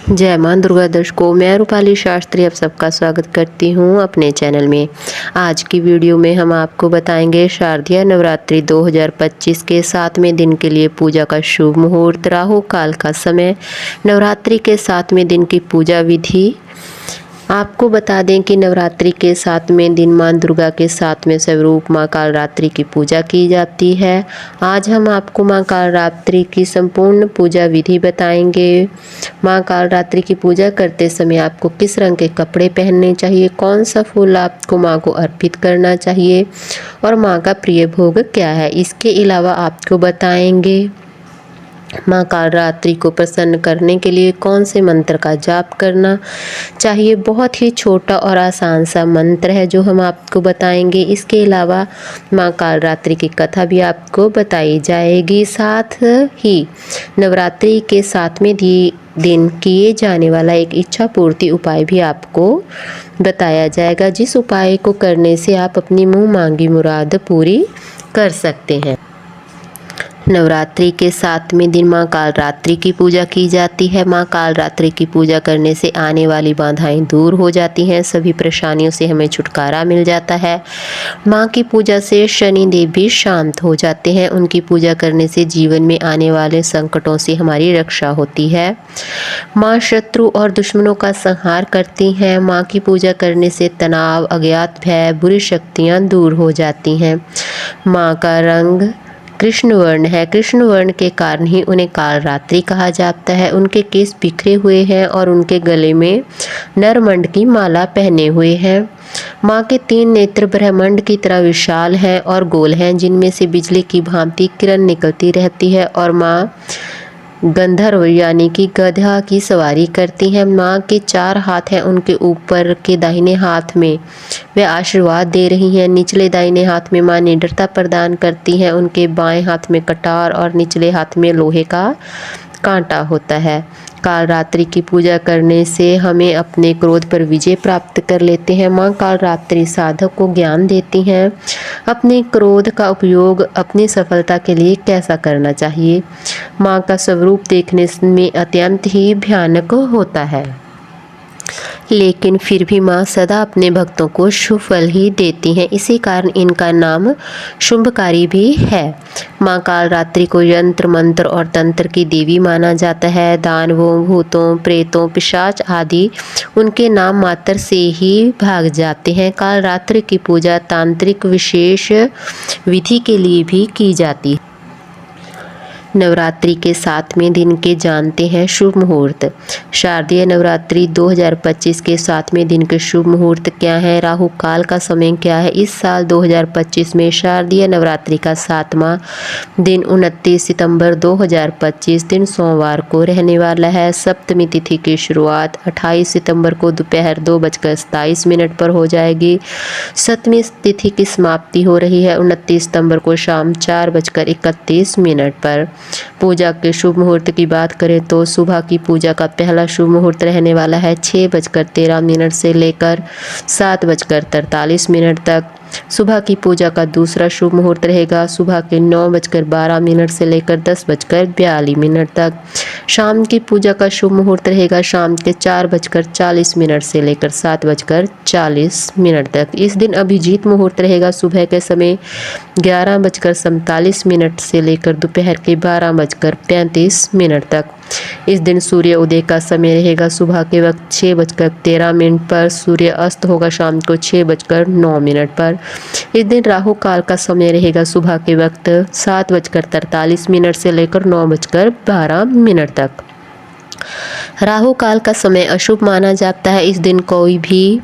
जय मां दुर्गा दर्शकों, मैं रूपाली शास्त्री आप सबका स्वागत करती हूं अपने चैनल में। आज की वीडियो में हम आपको बताएंगे शारदीय नवरात्रि 2025 के 7वें दिन के लिए पूजा का शुभ मुहूर्त, राहु काल का समय, नवरात्रि के 7वें दिन की पूजा विधि। आपको बता दें कि नवरात्रि के 7वें दिन मां दुर्गा के 7वें स्वरूप मां कालरात्रि की पूजा की जाती है। आज हम आपको मां कालरात्रि की संपूर्ण पूजा विधि बताएंगे। मां कालरात्रि की पूजा करते समय आपको किस रंग के कपड़े पहनने चाहिए, कौन सा फूल आपको मां को अर्पित करना चाहिए और मां का प्रिय भोग क्या है, इसके अलावा आपको बताएंगे मां कालरात्रि को प्रसन्न करने के लिए कौन से मंत्र का जाप करना चाहिए। बहुत ही छोटा और आसान सा मंत्र है जो हम आपको बताएंगे। इसके अलावा मां कालरात्रि की कथा भी आपको बताई जाएगी। साथ ही नवरात्रि के 7वें दिन किए जाने वाला एक इच्छा पूर्ति उपाय भी आपको बताया जाएगा, जिस उपाय को करने से आप अपनी मुँह मांगी मुराद पूरी कर सकते हैं। नवरात्रि के 7वें दिन मां कालरात्रि की पूजा की जाती है। मां कालरात्रि की पूजा करने से आने वाली बाधाएं दूर हो जाती हैं, सभी परेशानियों से हमें छुटकारा मिल जाता है। मां की पूजा से शनि देव भी शांत हो जाते हैं। उनकी पूजा करने से जीवन में आने वाले संकटों से हमारी रक्षा होती है। मां शत्रु और दुश्मनों का संहार करती हैं। मां की पूजा करने से तनाव, अज्ञात भय, बुरी शक्तियाँ दूर हो जाती हैं। मां का रंग कृष्ण वर्ण है। कृष्ण वर्ण के कारण ही उन्हें कालरात्रि कहा जाता है। उनके केस बिखरे हुए हैं और उनके गले में नरमंड की माला पहने हुए हैं। मां के 3 नेत्र ब्रह्मांड की तरह विशाल हैं और गोल हैं, जिनमें से बिजली की भांति किरण निकलती रहती है और मां गंधर्व यानी कि गधा की सवारी करती हैं। मां के 4 हाथ हैं, उनके ऊपर के दाहिने हाथ में वे आशीर्वाद दे रही हैं। निचले दाहिने हाथ में मां निडरता प्रदान करती हैं। उनके बाएं हाथ में कटार और निचले हाथ में लोहे का कांटा होता है। कालरात्रि की पूजा करने से हमें अपने क्रोध पर विजय प्राप्त कर लेते हैं। मां कालरात्रि साधक को ज्ञान देती हैं। अपने क्रोध का उपयोग अपनी सफलता के लिए कैसा करना चाहिए। मां का स्वरूप देखने में अत्यंत ही भयानक होता है, लेकिन फिर भी मां सदा अपने भक्तों को शुभ फल ही देती हैं। इसी कारण इनका नाम शुभकारी भी है। मां कालरात्रि को यंत्र मंत्र और तंत्र की देवी माना जाता है। दानवों, भूतों, प्रेतों, पिशाच आदि उनके नाम मात्र से ही भाग जाते हैं। कालरात्रि की पूजा तांत्रिक विशेष विधि के लिए भी की जाती है। नवरात्रि के 7वें दिन के जानते हैं शुभ मुहूर्त। शारदीय नवरात्रि 2025 के 7वें दिन के शुभ मुहूर्त क्या है, राहु काल का समय क्या है। इस साल 2025 में शारदीय नवरात्रि का 7वां दिन 29 सितंबर 2025 दिन सोमवार को रहने वाला है। सप्तमी तिथि की शुरुआत 28 सितंबर को दोपहर 2:27 पर हो जाएगी। सप्तमी तिथि की समाप्ति हो रही है 29 सितंबर को शाम 4:31 पर। पूजा के शुभ मुहूर्त की बात करें तो सुबह की पूजा का पहला शुभ मुहूर्त रहने वाला है 6:13 से लेकर 7:43 तक। सुबह की पूजा का दूसरा शुभ मुहूर्त रहेगा सुबह के 9:12 से लेकर 10:42 तक। शाम की पूजा का शुभ मुहूर्त रहेगा शाम के 4:40 से लेकर 7:40 तक। इस दिन अभिजीत मुहूर्त रहेगा सुबह के समय 11:47 से लेकर दोपहर के 12:35 तक। इस दिन सूर्य उदय का समय रहेगा सुबह के वक्त 6:13 पर। सूर्य अस्त होगा शाम को 6:09 पर। इस दिन राहु काल का समय रहेगा सुबह के वक्त 7:43 से लेकर 9:12 तक। राहु काल का समय अशुभ माना जाता है। इस दिन कोई भी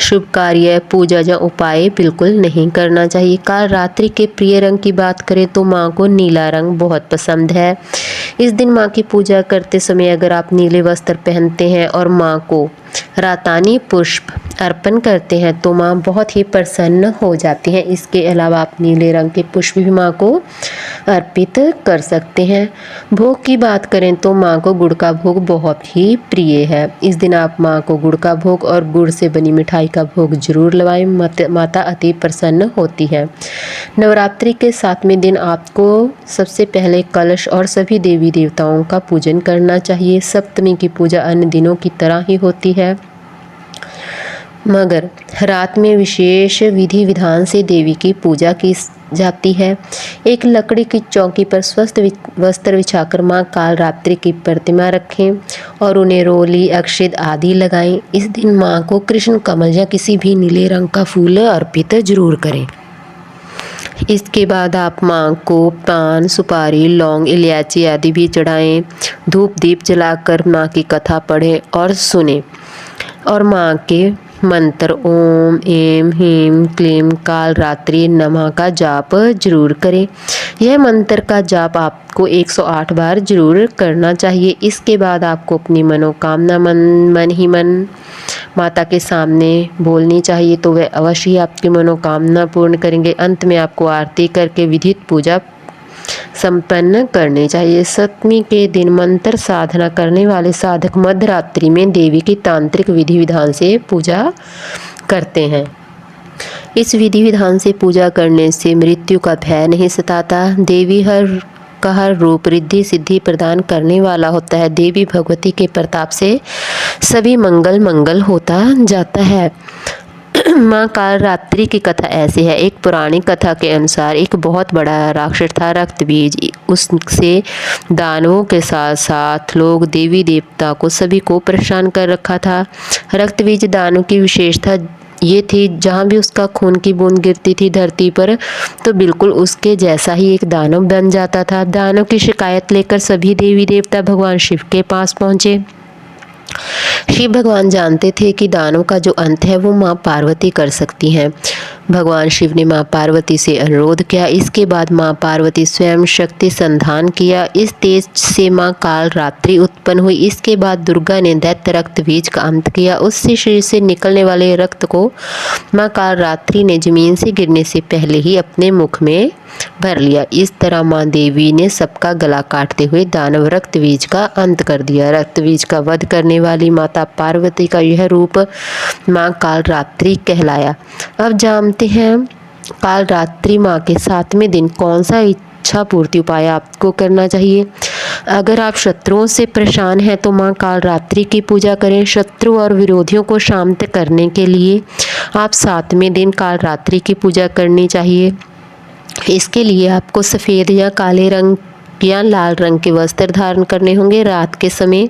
शुभ कार्य, पूजा या उपाय बिल्कुल नहीं करना चाहिए। कालरात्रि के प्रिय रंग की बात करें तो मां को नीला रंग बहुत पसंद है। इस दिन मां की पूजा करते समय अगर आप नीले वस्त्र पहनते हैं और मां को रातानी पुष्प अर्पण करते हैं तो माँ बहुत ही प्रसन्न हो जाती हैं। इसके अलावा आप नीले रंग के पुष्प भी माँ को अर्पित कर सकते हैं। भोग की बात करें तो माँ को गुड़ का भोग बहुत ही प्रिय है। इस दिन आप माँ को गुड़ का भोग और गुड़ से बनी मिठाई का भोग जरूर लगाएं। माता अति प्रसन्न होती है। नवरात्रि के 7वें दिन आपको सबसे पहले कलश और सभी देवी देवताओं का पूजन करना चाहिए। सप्तमी की पूजा अन्य दिनों की तरह ही होती है, मगर रात में विशेष विधि विधान से देवी की पूजा की जाती है। एक लकड़ी की चौकी पर स्वस्थ वस्त्र बिछाकर माँ कालरात्रि की प्रतिमा रखें और उन्हें रोली, अक्षत आदि लगाएं। इस दिन माँ को कृष्ण कमल या किसी भी नीले रंग का फूल अर्पित जरूर करें। इसके बाद आप माँ को पान, सुपारी, लौंग, इलायची आदि भी चढ़ाएं। धूप दीप जलाकर माँ की कथा पढ़ें और सुनें और माँ के मंत्र ओम ऐं ह्रीं क्लीं कालरात्रि नमः का जाप जरूर करें। यह मंत्र का जाप आपको 108 बार जरूर करना चाहिए। इसके बाद आपको अपनी मनोकामना मन ही मन माता के सामने बोलनी चाहिए, तो वह अवश्य ही आपकी मनोकामना पूर्ण करेंगे। अंत में आपको आरती करके विधित पूजा संपन्न करनी चाहिए। सप्तमी के दिन मंत्र साधना करने वाले साधक मध्य रात्रि में देवी की तांत्रिक विधि विधान से पूजा करते हैं। इस विधि विधान से पूजा करने से मृत्यु का भय नहीं सताता। देवी हर रूप रिद्धि सिद्धि प्रदान करने वाला होता है। देवी भगवती के प्रताप से सभी मंगल होता जाता है। माँ कालरात्रि की कथा ऐसी है। एक पुरानी कथा के अनुसार एक बहुत बड़ा राक्षस था रक्तबीज। उससे दानवों के साथ साथ लोग देवी देवता को सभी को परेशान कर रखा था। रक्तबीज दानव की विशेषता ये थी, जहाँ भी उसका खून की बूंद गिरती थी धरती पर तो बिल्कुल उसके जैसा ही एक दानव बन जाता था। दानव की शिकायत लेकर सभी देवी देवता भगवान शिव के पास पहुँचे। शिव भगवान जानते थे कि दानव का जो अंत है वो माँ पार्वती कर सकती हैं। भगवान शिव ने माँ पार्वती से अनुरोध किया। इसके बाद माँ पार्वती स्वयं शक्ति संधान किया। इस तेज से माँ कालरात्रि उत्पन्न हुई। इसके बाद दुर्गा ने दैत्य रक्तबीज का अंत किया। उससे शरीर से निकलने वाले रक्त को माँ कालरात्रि ने जमीन से गिरने से पहले ही अपने मुख में भर लिया। इस तरह माँ देवी ने सबका गला काटते हुए दानव रक्तबीज का अंत कर दिया। रक्तबीज का वध करने वाली माता पार्वती का यह रूप माँ कालरात्रि कहलाया। अब जानते हैं कालरात्रि माँ के 7वें दिन कौन सा इच्छा पूर्ति उपाय आपको करना चाहिए। अगर आप शत्रुओं से परेशान हैं तो माँ कालरात्रि की पूजा करें। शत्रु और विरोधियों को शांत करने के लिए आप 7वें दिन कालरात्रि की पूजा करनी चाहिए। इसके लिए आपको सफ़ेद या काले रंग या लाल रंग के वस्त्र धारण करने होंगे। रात के समय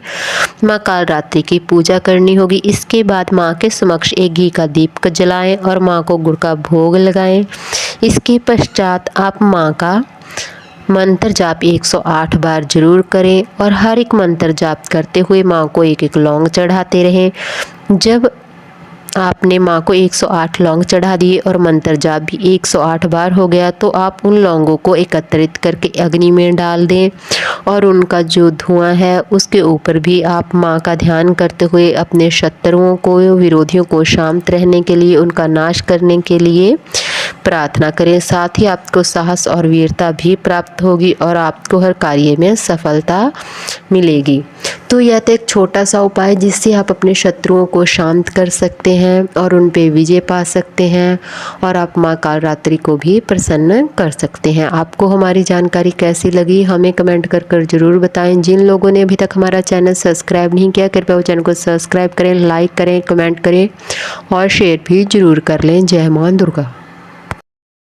माँ कालरात्रि की पूजा करनी होगी। इसके बाद माँ के समक्ष एक घी का दीप जलाएं और माँ को गुड़ का भोग लगाएं। इसके पश्चात आप माँ का मंत्र जाप 108 बार जरूर करें और हर एक मंत्र जाप करते हुए माँ को एक एक लौंग चढ़ाते रहें। जब आपने माँ को 108 लौंग चढ़ा दिए और मंत्र जाप भी 108 बार हो गया तो आप उन लौंगों को एकत्रित करके अग्नि में डाल दें और उनका जो धुआं है उसके ऊपर भी आप माँ का ध्यान करते हुए अपने शत्रुओं को, विरोधियों को शांत रहने के लिए, उनका नाश करने के लिए प्रार्थना करें। साथ ही आपको साहस और वीरता भी प्राप्त होगी और आपको हर कार्य में सफलता मिलेगी। तो यह तो एक छोटा सा उपाय जिससे आप अपने शत्रुओं को शांत कर सकते हैं और उन पे विजय पा सकते हैं और आप माँ कालरात्रि को भी प्रसन्न कर सकते हैं। आपको हमारी जानकारी कैसी लगी हमें कमेंट कर ज़रूर बताएं। जिन लोगों ने अभी तक हमारा चैनल सब्सक्राइब नहीं किया कृपया वो चैनल को सब्सक्राइब करें, लाइक करें, कमेंट करें और शेयर भी ज़रूर कर लें। जय माँ दुर्गा।